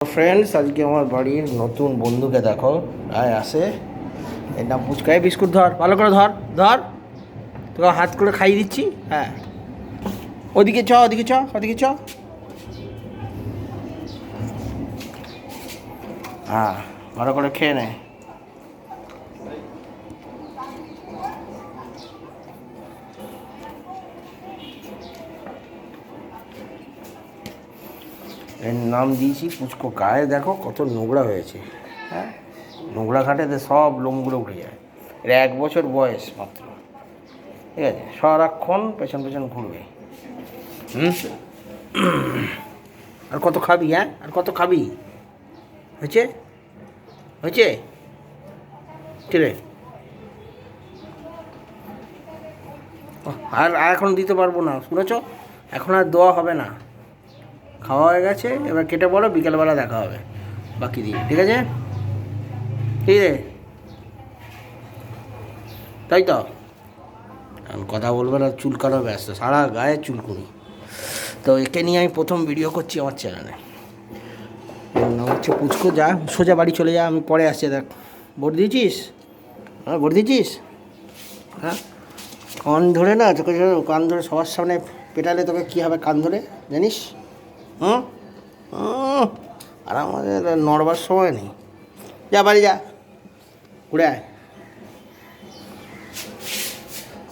Friends, আজকে আমার বাড়ির নতুন বন্ধুকে দেখো। আয় আসে, এর নাম পুচকায়। বিস্কুট ধর, ভালো করে ধর ধর, তোকে হাত করে খাইয়ে দিচ্ছি। হ্যাঁ, ওদিকে চ, ওদিকে চ, ওদিকে চ। হ্যাঁ, ভালো করে খেয়ে নে। এর নাম দিয়েছি পুচকো। গায়ে দেখো কত নোংরা হয়েছে। হ্যাঁ, নোংরা ঘাটেতে সব লোমগুলো উঠে যায়। এর 1 বছর বয়স মাত্র। ঠিক আছে, সারাক্ষণ পেছন পেছন ঘুরবে। হুম, আর কত খাবি? হ্যাঁ, আর কত খাবি? হয়েছে, হয়েছে। কিরে, আর আর এখন দিতে পারবো না, শুনেছ? এখন আর দেওয়া হবে না, খাওয়া হয়ে গেছে। এবার কেটে পড়ো, বিকেলবেলা দেখা হবে বাকি দিন, ঠিক আছে? ঠিক আছে, তাই তো। এখন কথা বলবে না, চুলকানো ব্যস্ত, সারা গায়ে চুলকুনি। তো একে নিয়ে আমি প্রথম ভিডিও করছি আমার চ্যানেলে। এর নাম হচ্ছে পুচকু। যা, সোজা বাড়ি চলে যা, আমি পরে আসছি। দেখ, ভোট দিয়েছিস? হ্যাঁ, ভোট দিয়েছিস? হ্যাঁ, কান ধরে না তোকে, কান ধরে সবার সামনে পেটালে তোকে কী হবে কান ধরে, জানিস? হুম, আর আমাদের নড়বার সময় নেই। যা বাড়ি যা, ঘুরে আয়।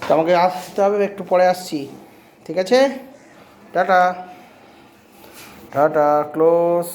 তো আমাকে আসতে হবে, একটু পরে আসছি, ঠিক আছে? Tata, tata, close.